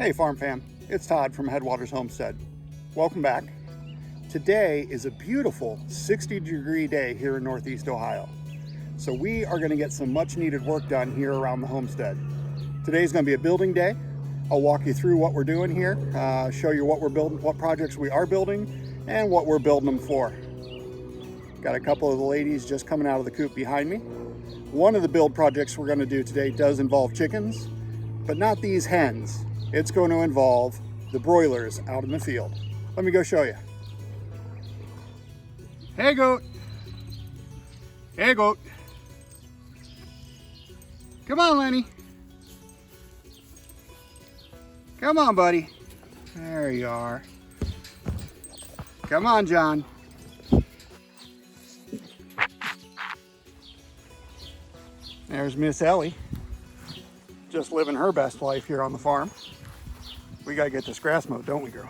Hey Farm Fam, it's Todd from Headwaters Homestead. Welcome back. Today is a beautiful 60-degree day here in Northeast Ohio. So we are going to get some much needed work done here around the homestead. Today's going to be a building day. I'll walk you through what we're doing here, show you what we're building, what projects we are building, and what we're building them for. Got a couple of the ladies just coming out of the coop behind me. One of the build projects we're going to do today does involve chickens, but not these hens. It's going to involve the broilers out in the field. Let me go show you. Hey goat. Hey goat. Come on, Lenny. Come on, buddy. There you are. Come on, John. There's Miss Ellie, just living her best life here on the farm. We gotta get this grass mowed, don't we, girl?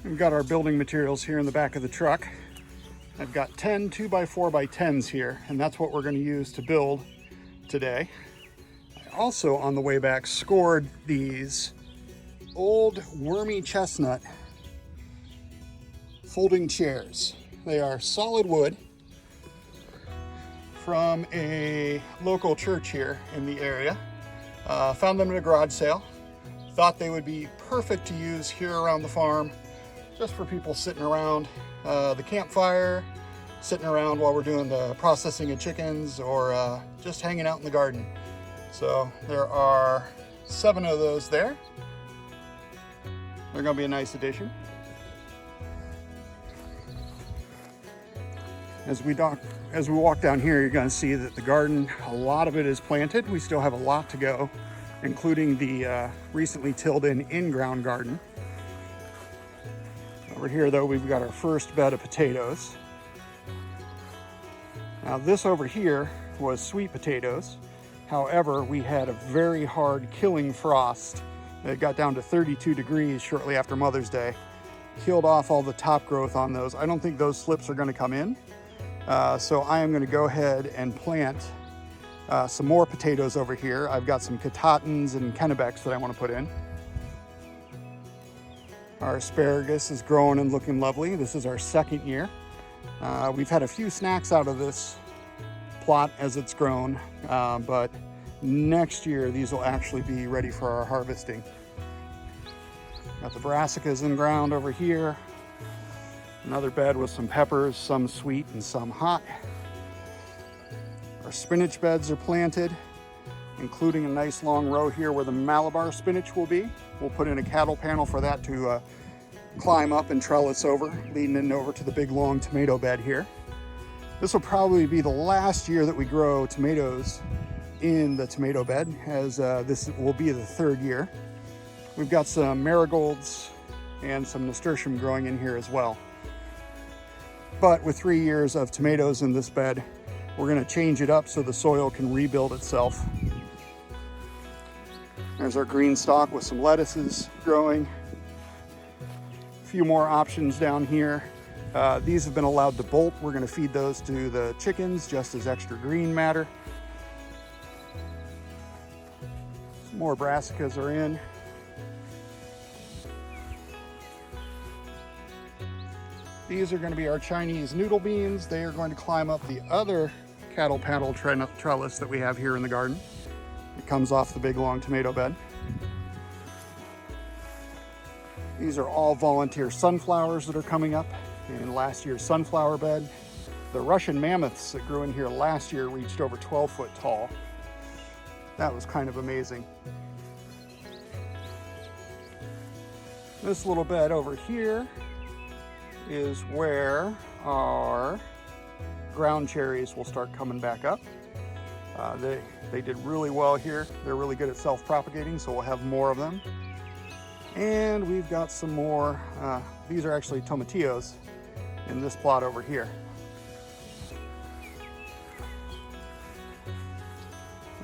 We've got our building materials here in the back of the truck. I've got 10 2x4x10s here, and that's what we're going to use to build today. I also, on the way back, scored these old wormy chestnut folding chairs. They are solid wood from a local church here in the area. Found them at a garage sale. Thought they would be perfect to use here around the farm, just for people sitting around the campfire, sitting around while we're doing the processing of chickens, or just hanging out in the garden. So there are 7 of those there. They're gonna be a nice addition. As we walk down here, you're gonna see that the garden, a lot of it is planted. We still have a lot to go, including the recently tilled in-ground garden. Over here though, we've got our first bed of potatoes. Now this over here was sweet potatoes. However, we had a very hard killing frost. It got down to 32 degrees shortly after Mother's Day. Killed off all the top growth on those. I don't think those slips are gonna come in. So I am gonna go ahead and plant some more potatoes over here. I've got some Katahdins and Kennebecks that I wanna put in. Our asparagus is growing and looking lovely. This is our second year. We've had a few snacks out of this plot as it's grown, but next year these will actually be ready for our harvesting. Got the brassicas in ground over here. Another bed with some peppers, some sweet and some hot. Our spinach beds are planted, including a nice long row here where the Malabar spinach will be. We'll put in a cattle panel for that to climb up and trellis over, leading in over to the big long tomato bed here. This will probably be the last year that we grow tomatoes in the tomato bed, as this will be the 3rd year. We've got some marigolds and some nasturtium growing in here as well. But with 3 years of tomatoes in this bed, we're gonna change it up so the soil can rebuild itself. There's our green stalk with some lettuces growing. A few more options down here. These have been allowed to bolt. We're gonna feed those to the chickens just as extra green matter. Some more brassicas are in. These are gonna be our Chinese noodle beans. They are going to climb up the other cattle panel trellis that we have here in the garden. It comes off the big long tomato bed. These are all volunteer sunflowers that are coming up in last year's sunflower bed. The Russian mammoths that grew in here last year reached over 12 foot tall. That was kind of amazing. This little bed over here is where our ground cherries will start coming back up. They did really well here. They're really good at self-propagating, so we'll have more of them. And we've got some more, these are actually tomatillos in this plot over here.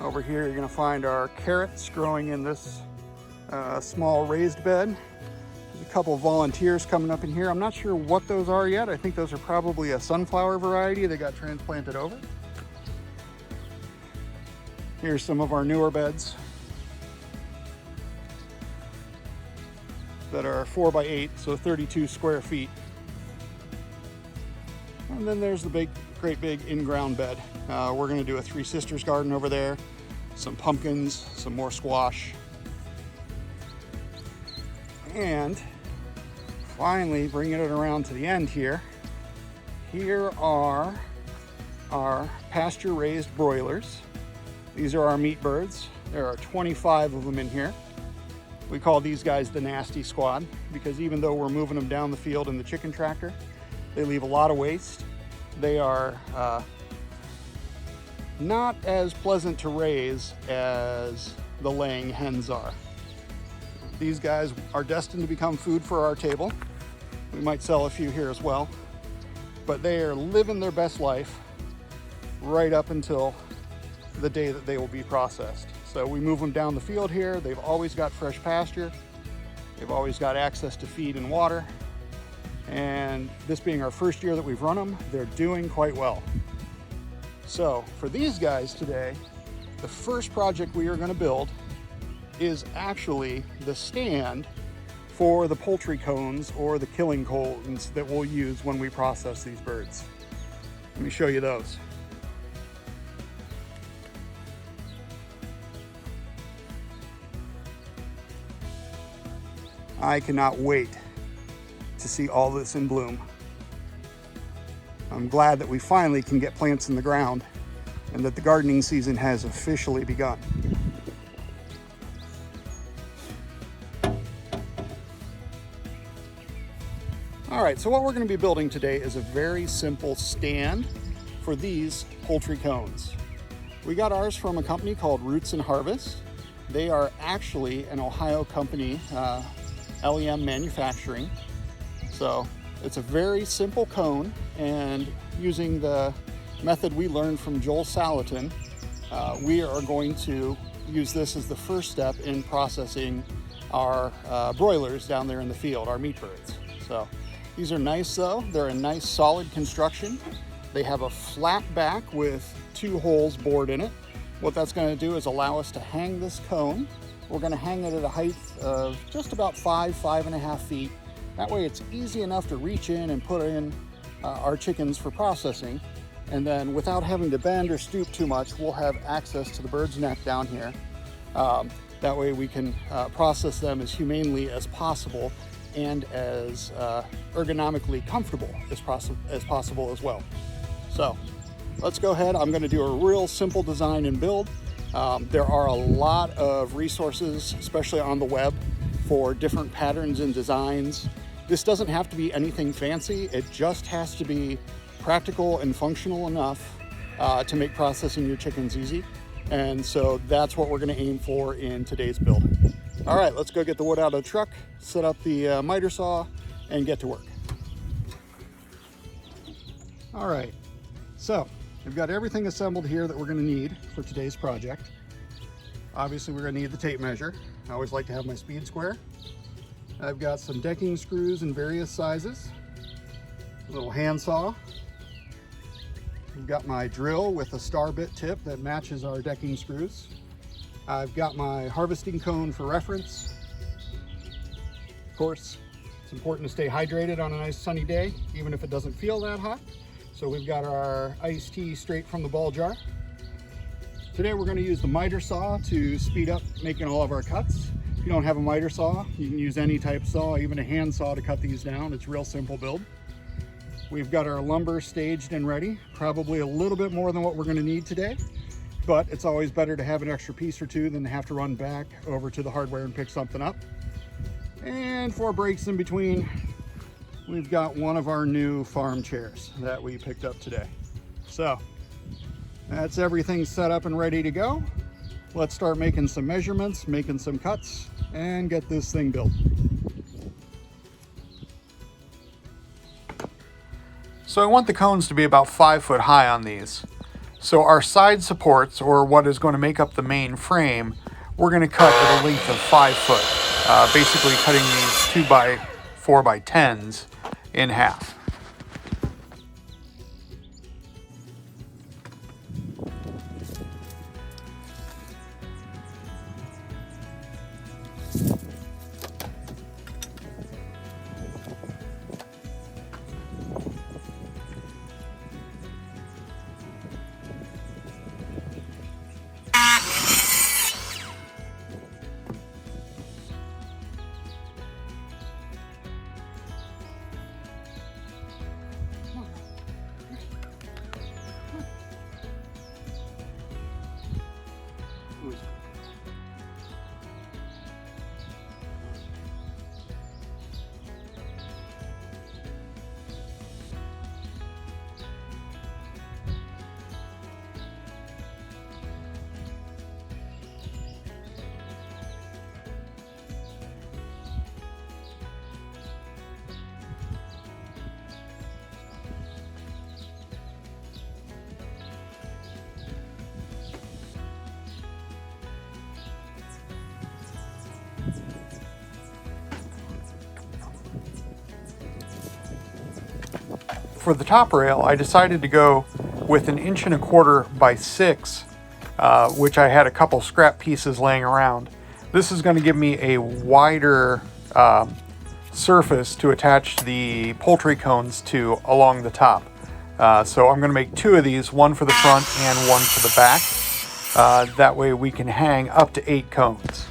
Over here, you're gonna find our carrots growing in this small raised bed. There's a couple of volunteers coming up in here. I'm not sure what those are yet. I think those are probably a sunflower variety that got transplanted over. Here's some of our newer beds that are 4x8, so 32 square feet. And then there's the great big in-ground bed. We're gonna do a Three Sisters garden over there, some pumpkins, some more squash. And finally, bringing it around to the end here, here are our pasture-raised broilers. These are our meat birds. There are 25 of them in here. We call these guys the nasty squad because even though we're moving them down the field in the chicken tractor, they leave a lot of waste. They are not as pleasant to raise as the laying hens are. These guys are destined to become food for our table. We might sell a few here as well, but they are living their best life right up until the day that they will be processed. So we move them down the field here. They've always got fresh pasture. They've always got access to feed and water. And this being our first year that we've run them, they're doing quite well. So for these guys today, the first project we are going to build is actually the stand for the poultry cones or the killing cones that we'll use when we process these birds. Let me show you those. I cannot wait to see all this in bloom. I'm glad that we finally can get plants in the ground and that the gardening season has officially begun. All right, so what we're going to be building today is a very simple stand for these poultry cones. We got ours from a company called Roots and Harvest. They are actually an Ohio company, LEM Manufacturing. So it's a very simple cone, and using the method we learned from Joel Salatin, we are going to use this as the first step in processing our broilers down there in the field, our meat birds. So these are nice though. They're a nice solid construction. They have a flat back with 2 holes bored in it. What that's going to do is allow us to hang this cone. We're going to hang it at a height of just about 5.5 feet. That way it's easy enough to reach in and put in our chickens for processing. And then without having to bend or stoop too much, we'll have access to the bird's neck down here. That way we can process them as humanely as possible and as ergonomically comfortable as possible as well. So let's go ahead. I'm going to do a real simple design and build. There are a lot of resources, especially on the web, for different patterns and designs. This doesn't have to be anything fancy. It just has to be practical and functional enough to make processing your chickens easy. And so that's what we're going to aim for in today's build. All right, let's go get the wood out of the truck, set up the miter saw, and get to work. All right, so we've got everything assembled here that we're going to need for today's project. Obviously, we're going to need the tape measure. I always like to have my speed square. I've got some decking screws in various sizes, a little handsaw. I've got my drill with a star bit tip that matches our decking screws. I've got my harvesting cone for reference. Of course, it's important to stay hydrated on a nice sunny day, even if it doesn't feel that hot. So we've got our iced tea straight from the ball jar. Today we're going to use the miter saw to speed up making all of our cuts. If you don't have a miter saw, you can use any type saw, even a hand saw, to cut these down. It's a real simple build. We've got our lumber staged and ready, probably a little bit more than what we're going to need today, but it's always better to have an extra piece or two than to have to run back over to the hardware and pick something up. And for breaks in between, we've got one of our new farm chairs that we picked up today. So that's everything set up and ready to go. Let's start making some measurements, making some cuts, and get this thing built. So I want the cones to be about 5 foot high on these. So our side supports, or what is going to make up the main frame, we're going to cut at a length of 5 foot. basically cutting these 2 by 4 by 10s in half. For the top rail, I decided to go with 1.25 inches by 6, which I had a couple scrap pieces laying around. This is going to give me a wider surface to attach the poultry cones to along the top. So I'm going to make 2 of these, one for the front and one for the back. That way we can hang up to 8 cones.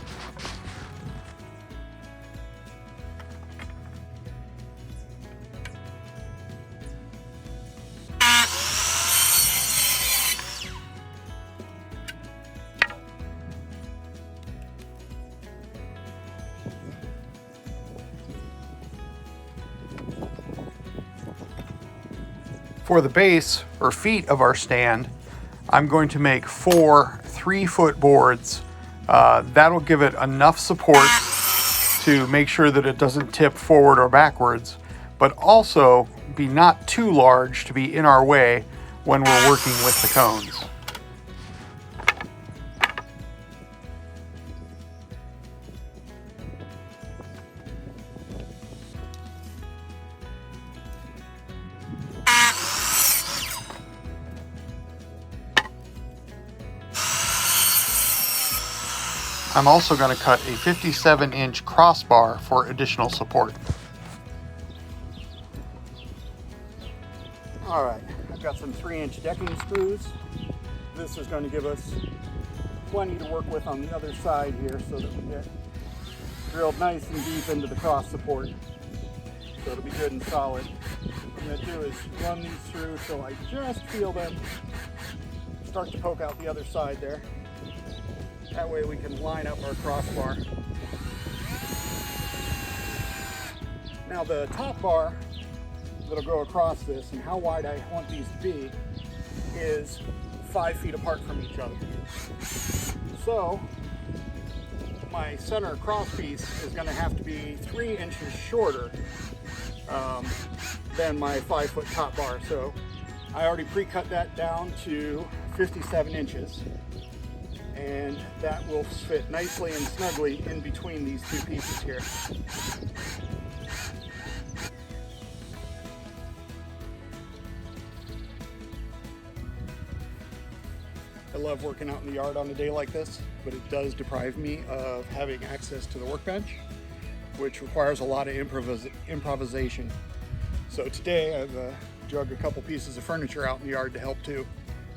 For the base or feet of our stand, I'm going to make 4 3-foot boards. That'll give it enough support to make sure that it doesn't tip forward or backwards, but also be not too large to be in our way when we're working with the cones. I'm also going to cut a 57-inch crossbar for additional support. Alright, I've got some 3-inch decking screws. This is going to give us plenty to work with on the other side here so that we get drilled nice and deep into the cross support. So it'll be good and solid. What I'm going to do is run these through till I just feel them start to poke out the other side there. That way we can line up our crossbar. Now the top bar that'll go across this and how wide I want these to be is 5 feet apart from each other. So my center cross piece is going to have to be 3 inches shorter than my 5-foot top bar. So I already pre-cut that down to 57 inches. And that will fit nicely and snugly in between these 2 pieces here. I love working out in the yard on a day like this, but it does deprive me of having access to the workbench, which requires a lot of improvisation. So today I've drug a couple pieces of furniture out in the yard to help too.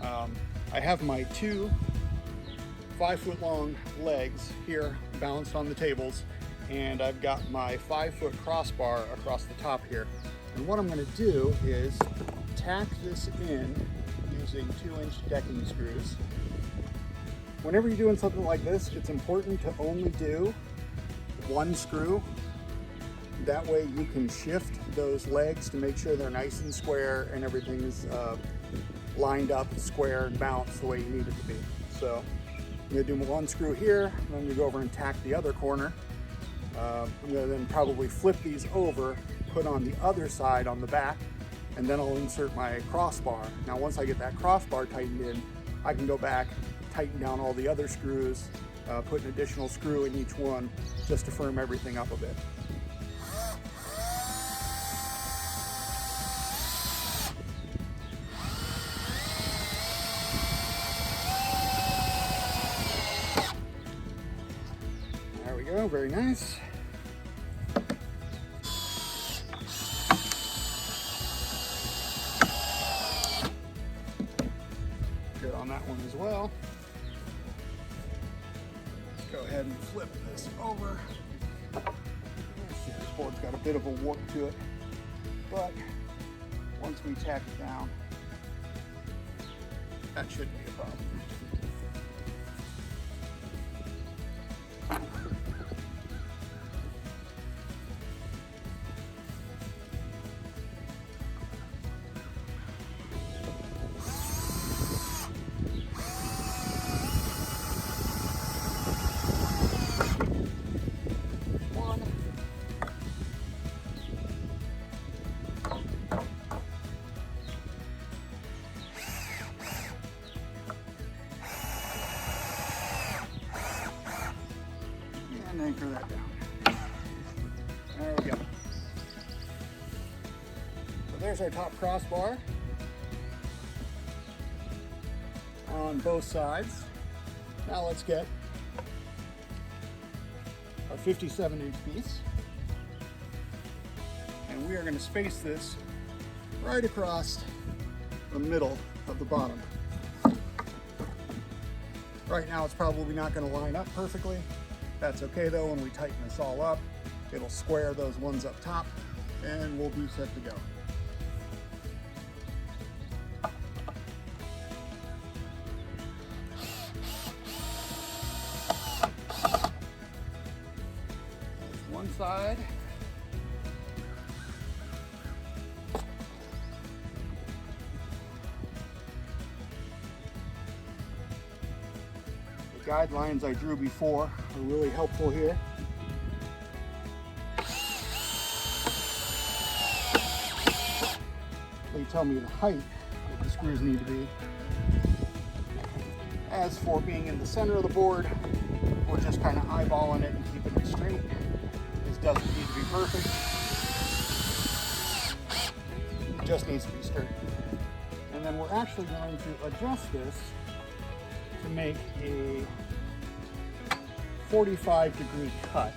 I have my 2 5-foot long legs here balanced on the tables, and I've got my 5-foot crossbar across the top here. And what I'm going to do is tack this in using 2-inch decking screws. Whenever you're doing something like this, it's important to only do 1 screw. That way you can shift those legs to make sure they're nice and square and everything is lined up, square, and balanced the way you need it to be. So I'm going to do 1 screw here, and then I'm going to go over and tack the other corner. I'm going to then probably flip these over, put on the other side on the back, and then I'll insert my crossbar. Now once I get that crossbar tightened in, I can go back, tighten down all the other screws, put an additional screw in each one just to firm everything up a bit. There we go, very nice. Good on that one as well. Let's go ahead and flip this over. This board's got a bit of a warp to it, but once we tack it down, that shouldn't be a problem. And anchor that down. There we go. So there's our top crossbar on both sides. Now let's get our 57-inch piece, and we are going to space this right across the middle of the bottom. Right now it's probably not going to line up perfectly. That's okay though. When we tighten this all up, it'll square those ones up top and we'll be set to go. There's one side. Guidelines I drew before are really helpful here. They tell me the height that the screws need to be. As for being in the center of the board, we're just kind of eyeballing it and keeping it straight. This doesn't need to be perfect. It just needs to be straight. And then we're actually going to adjust this to make a 45-degree cut.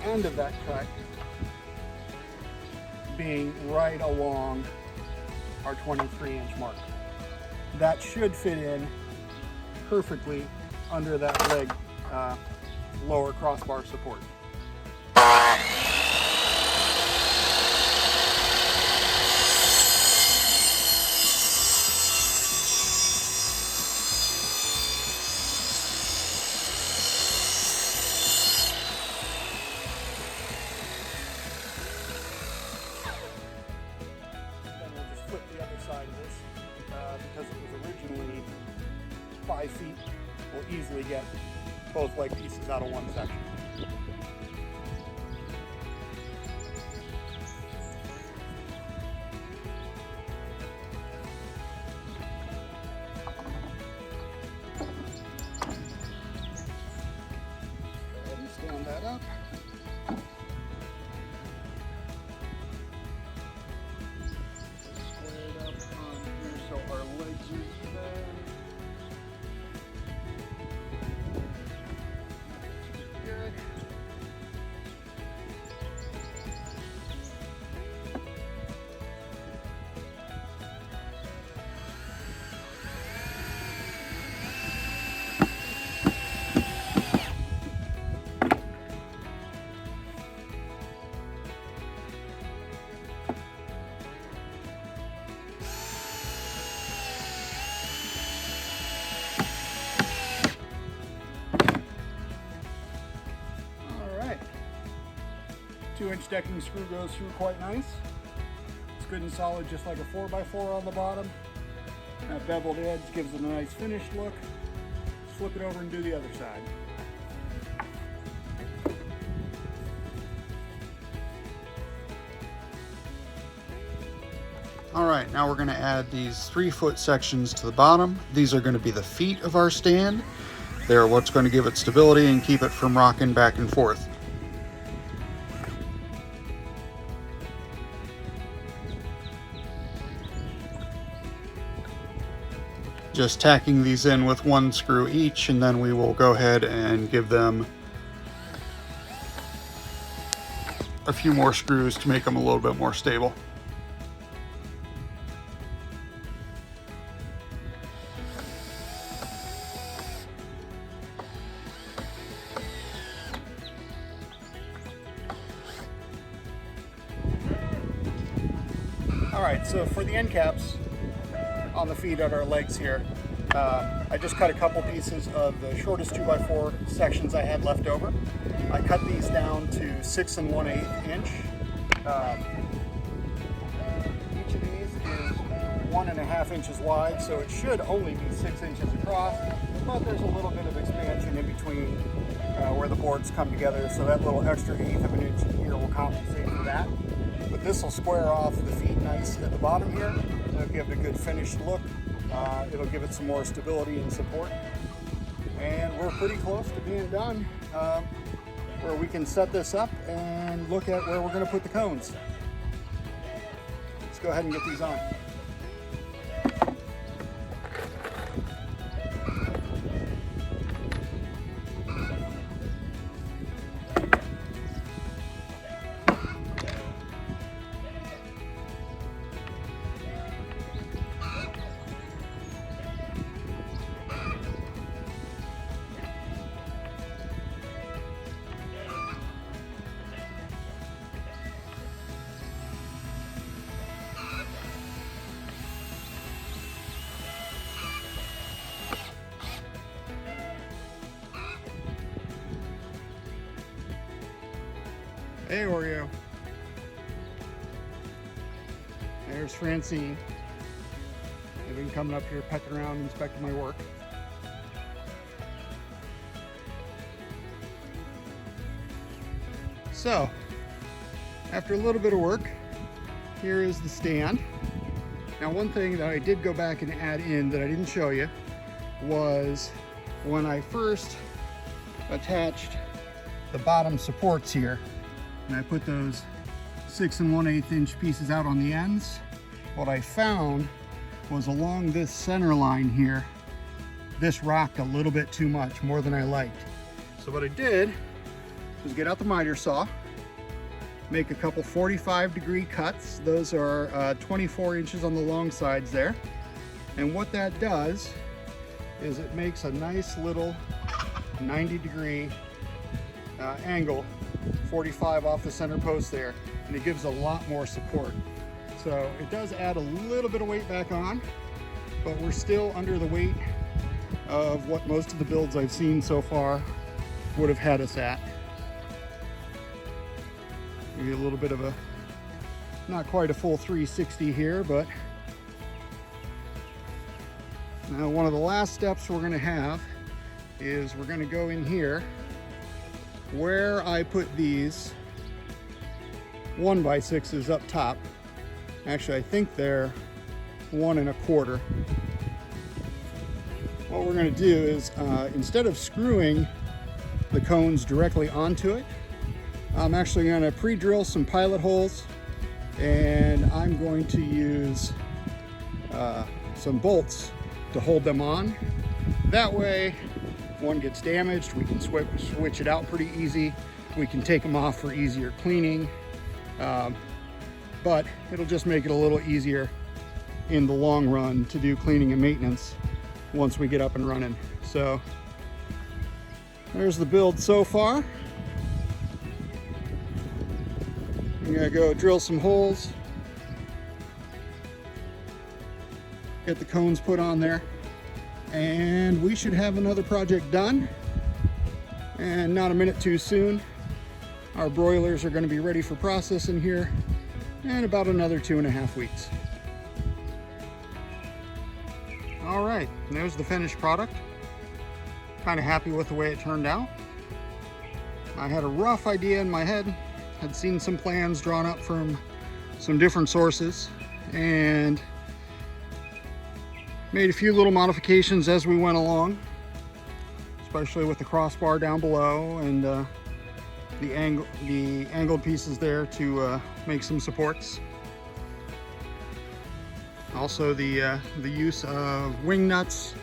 End of that cut being right along our 23-inch mark. That should fit in perfectly under that leg lower crossbar support. Flip the other side of this because it was originally 5 feet. We'll easily get both leg pieces out of one section. Go ahead and stand that up. So our legs are even. Good. Two-inch decking screw goes through quite nice. It's good and solid, just like a 4x4 on the bottom. That beveled edge gives it a nice finished look. Flip it over and do the other side. All right, now we're gonna add these 3-foot sections to the bottom. These are gonna be the feet of our stand. They're what's gonna give it stability and keep it from rocking back and forth. Just tacking these in with 1 screw each, and then we will go ahead and give them a few more screws to make them a little bit more stable. All right, so for the end caps on the feet of our legs here, I just cut a couple pieces of the shortest 2x4 sections I had left over. I cut these down to 6 1/8 inch. Each of these is 1.5 inches wide, so it should only be 6 inches across, but there's a little bit of expansion in between where the boards come together, so that little extra 1/8 of an inch here will compensate for that. But this will square off the feet nice at the bottom here. It'll give it a good finished look. It'll give it some more stability and support. And we're pretty close to being done, where we can set this up and look at where we're going to put the cones. Let's go ahead and get these on. Hey, Oreo. There's Francine. They've been coming up here, pecking around, inspecting my work. So, after a little bit of work, here is the stand. Now, one thing that I did go back and add in that I didn't show you was when I first attached the bottom supports here, and I put those 6 1/8 inch pieces out on the ends. What I found was along this center line here, this rocked a little bit too much, more than I liked. So what I did was get out the miter saw, make a couple 45-degree cuts. Those are 24 inches on the long sides there. And what that does is it makes a nice little 90-degree angle, 45 off the center post there, and it gives a lot more support. So it does add a little bit of weight back on, but we're still under the weight of what most of the builds I've seen so far would have had us at. Maybe a little bit of a, not quite a full 360 here, but now one of the last steps we're going to have is we're going to go in here where I put these 1x6s up top. Actually, I think they're 1 1/4. What we're going to do is instead of screwing the cones directly onto it, I'm actually going to pre-drill some pilot holes, and I'm going to use some bolts to hold them on. That way, if one gets damaged, we can switch it out pretty easy. We can take them off for easier cleaning, but it'll just make it a little easier in the long run to do cleaning and maintenance once we get up and running. So there's the build so far. I'm gonna go drill some holes, get the cones put on there, and we should have another project done, and not a minute too soon. Our broilers are going to be ready for processing here in about another 2.5 weeks. All right, there's the finished product. Kind of happy with the way it turned out. I had a rough idea in my head, had seen some plans drawn up from some different sources, and made a few little modifications as we went along, especially with the crossbar down below and the angled pieces there to make some supports. Also the use of wing nuts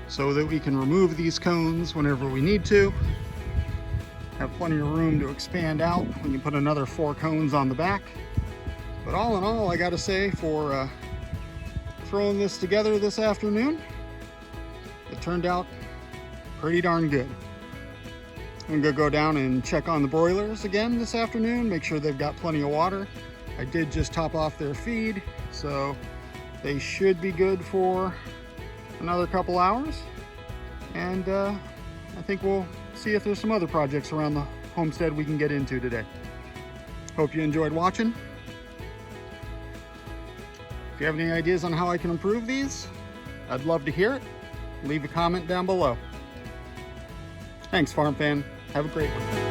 so that we can remove these cones whenever we need to. Have plenty of room to expand out. We can put another 4 cones on the back. But all in all, I gotta say, for throwing this together this afternoon, it turned out pretty darn good. I'm gonna go down and check on the broilers again this afternoon, make sure they've got plenty of water. I did just top off their feed, so they should be good for another couple hours. And I think we'll see if there's some other projects around the homestead we can get into today. Hope you enjoyed watching. If you have any ideas on how I can improve these, I'd love to hear it. Leave a comment down below. Thanks, Farm Fan. Have a great one.